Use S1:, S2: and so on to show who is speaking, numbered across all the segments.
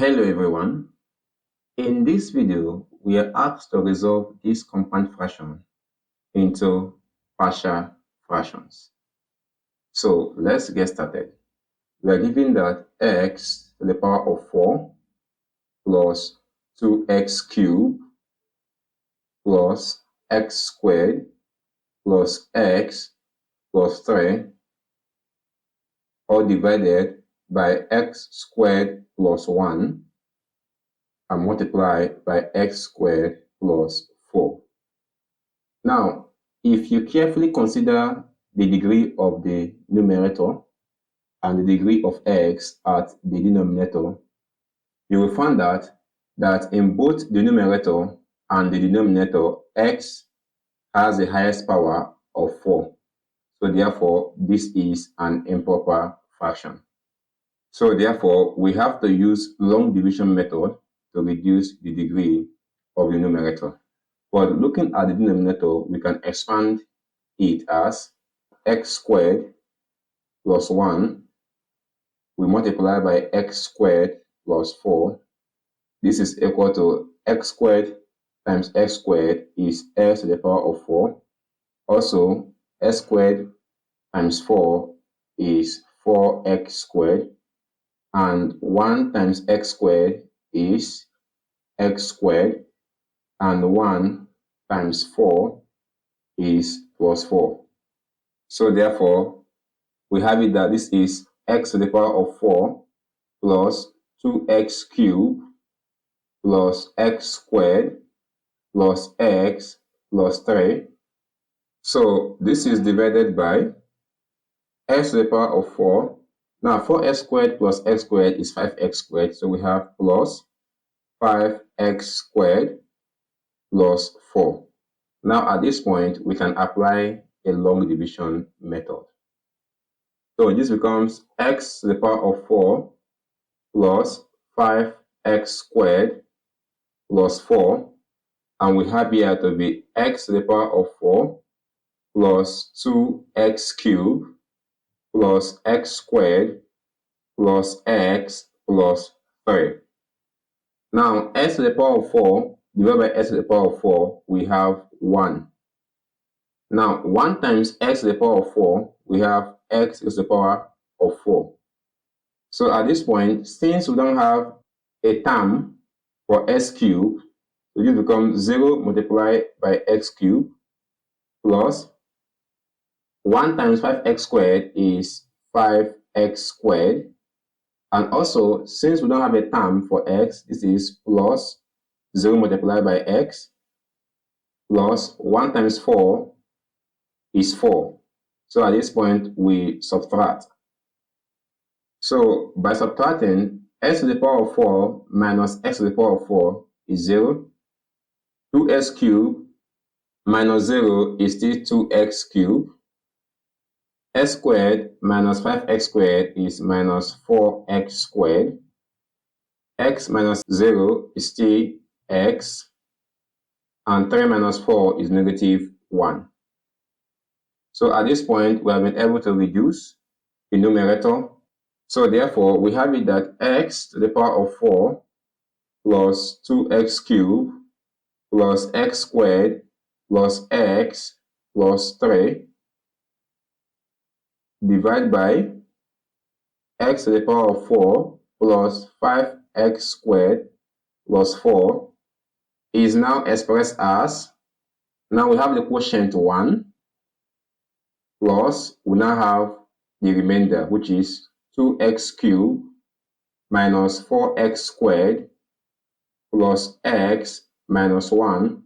S1: Hello everyone. In this video, we are asked to resolve this compound fraction into partial fractions. So let's get started. We are given that x to the power of 4 plus 2x cubed plus x squared plus x plus 3 all divided by x squared plus 1 and multiplied by x squared plus 4. Now, if you carefully consider the degree of the numerator and the degree of x at the denominator, you will find that in both the numerator and the denominator, x has the highest power of 4. So therefore, this is an improper fraction. So therefore, we have to use long division method to reduce the degree of the numerator. But looking at the denominator, we can expand it as x squared plus 1. We multiply by x squared plus 4. This is equal to x squared times x squared is x to the power of 4. Also, x squared times 4 is 4x squared. And 1 times x squared is x squared. And 1 times 4 is plus 4. So therefore, we have it that this is x to the power of 4 plus 2x cubed plus x squared plus x plus 3. So this is divided by x to the power of 4. Now 4x squared plus x squared is 5x squared. So we have plus 5x squared plus 4. Now at this point, we can apply a long division method. So this becomes x to the power of 4 plus 5x squared plus 4. And we have here to be x to the power of 4 plus 2x cubed plus x squared plus x plus 3. Now, x to the power of 4 divided by x to the power of 4, we have 1. Now, 1 times x to the power of 4, we have x to the power of 4. So at this point, since we don't have a term for x cubed, so this becomes 0 multiplied by x cubed plus 1 times 5x squared is 5x squared. And also, since we don't have a term for x, this is plus 0 multiplied by x plus 1 times 4 is 4. So at this point, we subtract. So by subtracting, x to the power of 4 minus x to the power of 4 is 0. 2x cubed minus 0 is still 2x cubed. X squared minus 5x squared is minus 4x squared. X minus 0 is still x. And 3 minus 4 is negative 1. So at this point, we have been able to reduce the numerator. So therefore, we have it that x to the power of 4 plus 2x cubed plus x squared plus x plus 3 divided by x to the power of 4 plus 5x squared plus 4 is now expressed as, now we have the quotient 1 plus we now have the remainder, which is 2x cubed minus 4x squared plus x minus 1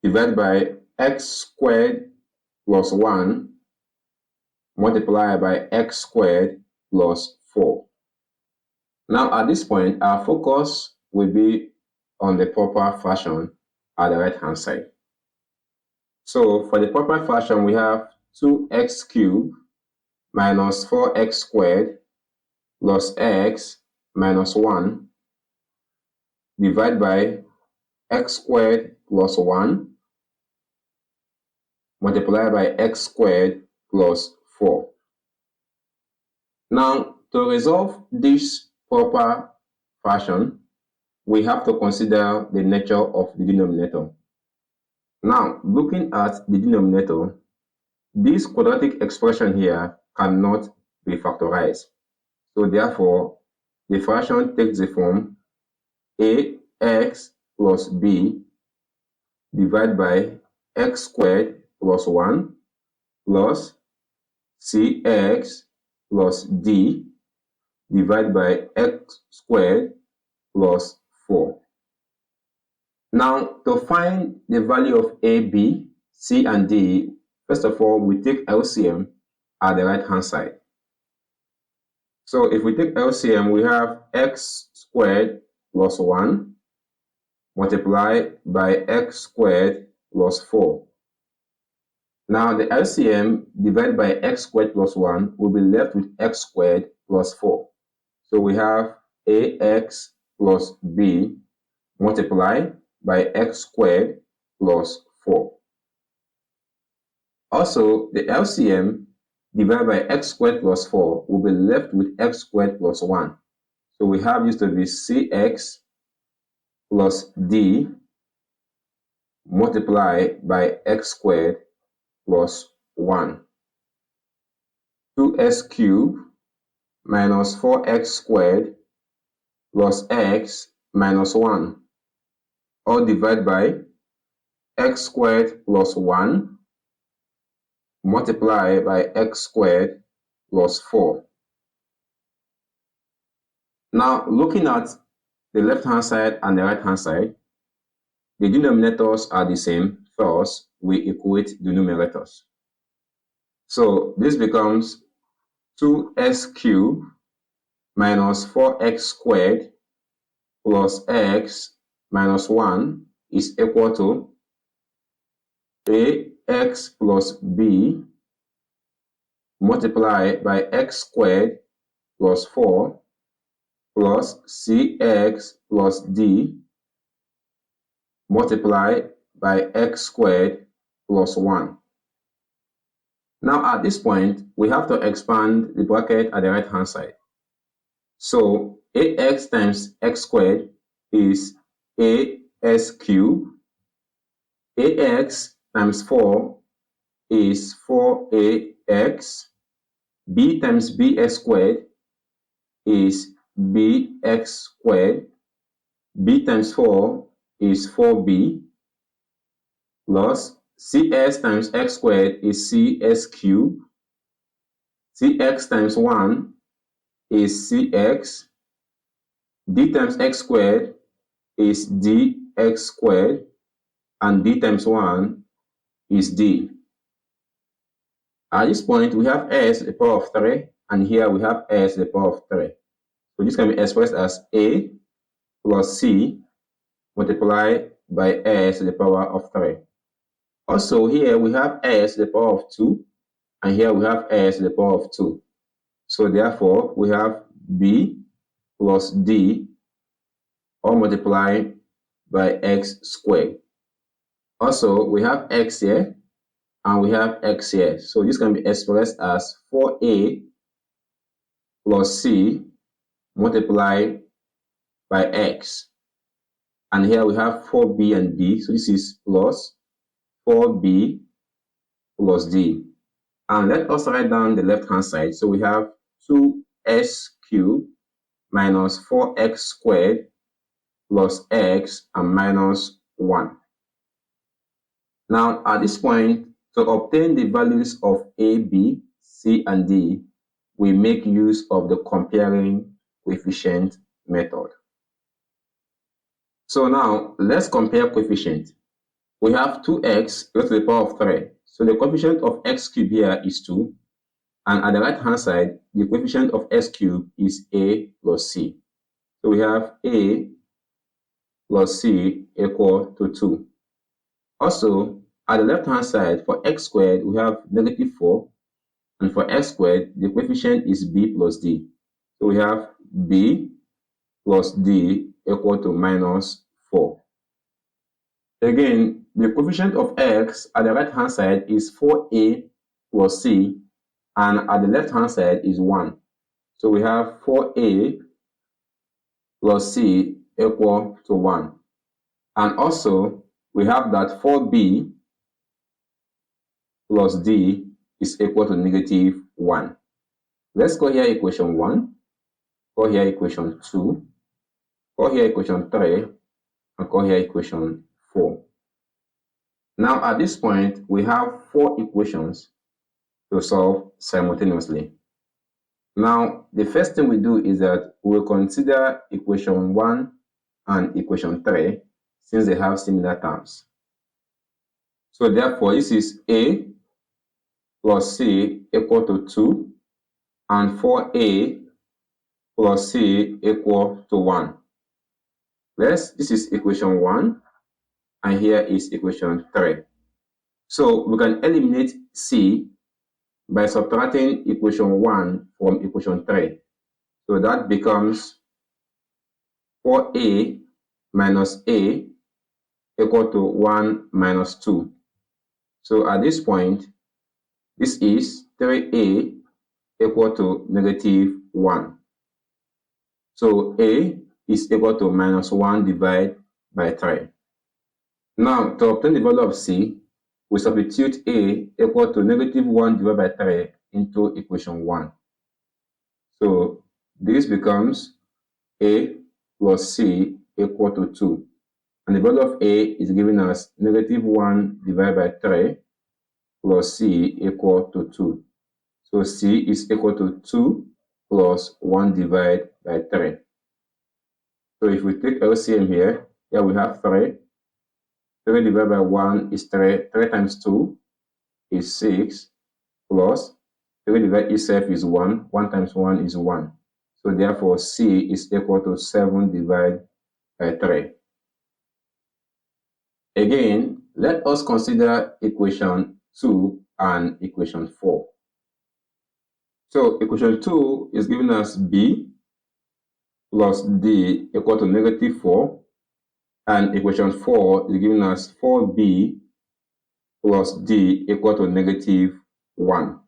S1: divided by x squared plus 1 multiplied by x squared plus 4. Now at this point, our focus will be on the proper fraction at the right hand side. So for the proper fraction, we have 2x cubed minus 4x squared plus x minus 1 divided by x squared plus 1 multiplied by x squared plus 4. Now, to resolve this proper fraction, we have to consider the nature of the denominator. Now, looking at the denominator, this quadratic expression here cannot be factorized. So therefore, the fraction takes the form ax plus b divided by x squared plus 1 plus cx plus d divided by x squared plus 4. Now, to find the value of a, b, c, and d, first of all, we take LCM at the right-hand side. So if we take LCM, we have x squared plus 1 multiplied by x squared plus 4. Now the LCM divided by x squared plus 1 will be left with x squared plus 4. So we have ax plus b multiplied by x squared plus 4. Also, the LCM divided by x squared plus 4 will be left with x squared plus 1. So we have this to be cx plus d multiplied by x squared plus 1. 2x cubed minus 4x squared plus x minus 1, all divided by x squared plus 1 multiplied by x squared plus 4. Now, looking at the left-hand side and the right-hand side, the denominators are the same. First, we equate the numerators. So this becomes 2x cubed minus 4x squared plus x minus 1 is equal to ax plus b multiplied by x squared plus 4 plus cx plus d multiplied by x squared plus 1. Now at this point, we have to expand the bracket at the right-hand side. So ax times x squared is as cubed. Ax times 4 is 4ax. B times bx squared is bx squared. B times 4 is 4b plus cs times x squared is cs cubed. Cx times 1 is cx. D times x squared is dx squared. And d times 1 is d. At this point, we have s to the power of 3, and here we have s to the power of 3. So this can be expressed as a plus c multiplied by s to the power of 3. Also, here we have s to the power of 2, and here we have s to the power of 2. So therefore, we have b plus d all multiplied by x squared. Also, we have x here, and we have x here. So this can be expressed as 4a plus c multiplied by x. And here we have 4b and d. So this is plus 4b plus d. And let us write down the left-hand side. So we have 2s cubed minus 4x squared plus x and minus 1. Now, at this point, to obtain the values of a, b, c, and d, we make use of the comparing coefficient method. So now, let's compare coefficient. We have 2x raised to the power of 3. So the coefficient of x cubed here is 2. And at the right-hand side, the coefficient of x cubed is a plus c. So we have a plus c equal to 2. Also, at the left-hand side, for x squared, we have negative 4. And for x squared, the coefficient is b plus d. So we have b plus d equal to minus 4. Again, the coefficient of x at the right-hand side is 4a plus c, and at the left-hand side is 1. So we have 4a plus C equal to 1. And also, we have that 4B plus D is equal to negative 1. Let's call here equation 1, call here equation 2, call here equation 3, and call here equation 4. Now, at this point, we have 4 equations to solve simultaneously. Now, the first thing we do is that we will consider equation 1 and equation 3 since they have similar terms. So therefore, this is A plus C equal to 2 and 4A plus C equal to 1. This is equation 1 and here is equation 3. So we can eliminate C by subtracting equation 1 from equation 3. So that becomes 4A minus A equal to 1 minus 2. So at this point, this is 3A equal to negative 1. So A is equal to minus 1 divided by 3. Now, to obtain the value of C, we substitute A equal to negative 1 divided by 3 into equation 1. So this becomes A plus C equal to 2. And the value of A is giving us negative 1 divided by 3 plus C equal to 2. So C is equal to 2 plus 1 divided by 3. So if we take LCM here we have 3. 3 divided by 1 is 3. 3 times 2 is 6 plus 3 divided itself is 1. 1 times 1 is 1. So therefore C is equal to 7 divided by 3. Again, let us consider equation 2 and equation 4. So equation 2 is giving us B plus D equal to negative 4. And equation 4 is giving us 4B plus D equal to negative 1.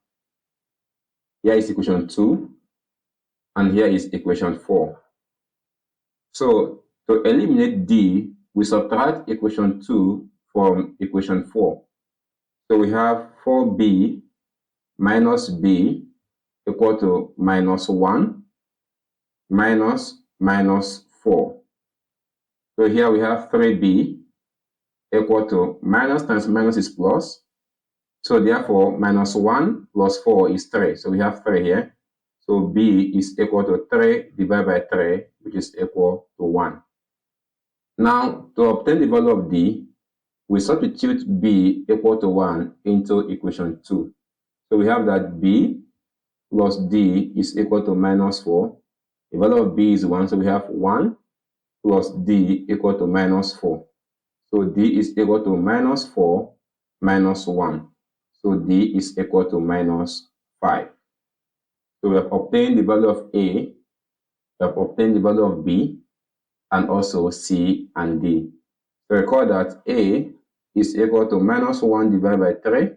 S1: Here is equation 2, and here is equation 4. So to eliminate D, we subtract equation 2 from equation 4. So we have 4B minus B equal to minus 1 minus 4. So here we have 3B equal to minus times minus is plus. So therefore, minus 1 plus 4 is 3. So we have 3 here. So B is equal to 3 divided by 3, which is equal to 1. Now, to obtain the value of D, we substitute B equal to 1 into equation 2. So we have that B plus D is equal to minus 4. The value of B is 1, so we have 1 plus D equal to minus 4. So D is equal to minus 4 minus 1. So D is equal to minus 5. So we have obtained the value of A, we have obtained the value of B, and also C and D. So recall that A is equal to minus 1 divided by 3,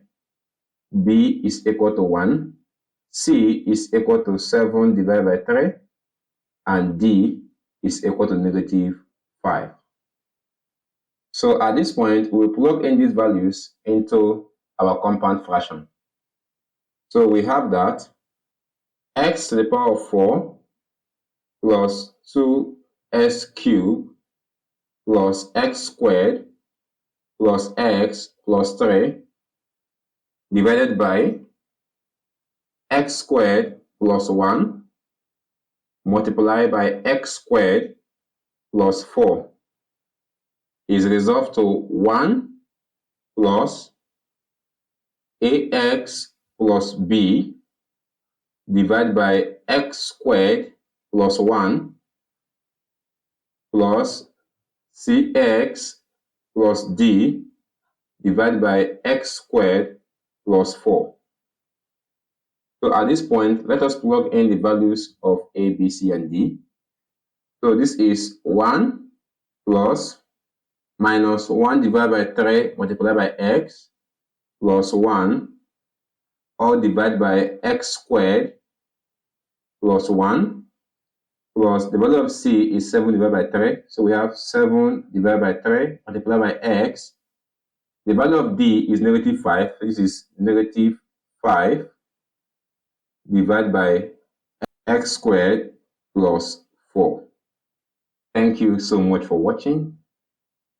S1: B is equal to 1, C is equal to 7 divided by 3, and D is equal to negative 5. So at this point, we will plug in these values into our compound fraction. So we have that x to the power of 4 plus 2s cubed plus x squared plus x plus 3 divided by x squared plus 1 multiplied by x squared plus 4 is resolved to 1 plus ax plus b divided by x squared plus 1 plus cx plus d divided by x squared plus 4. So at this point, let us plug in the values of a, b, c, and d. So this is 1 plus minus 1 divided by 3 multiplied by x plus 1 all divided by x squared plus 1 plus the value of c is 7 divided by 3. So we have 7 divided by 3 multiplied by x. The value of d is negative 5. This is negative 5 divided by x squared plus 4. Thank you so much for watching.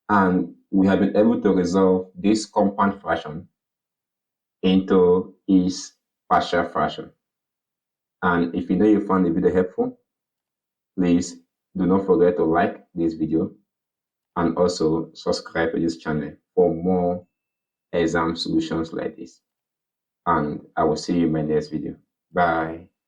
S1: And we have been able to resolve this compound fraction into its partial fraction. And if you know you found the video helpful, please do not forget to like this video and also subscribe to this channel for more exam solutions like this. And I will see you in my next video. Bye.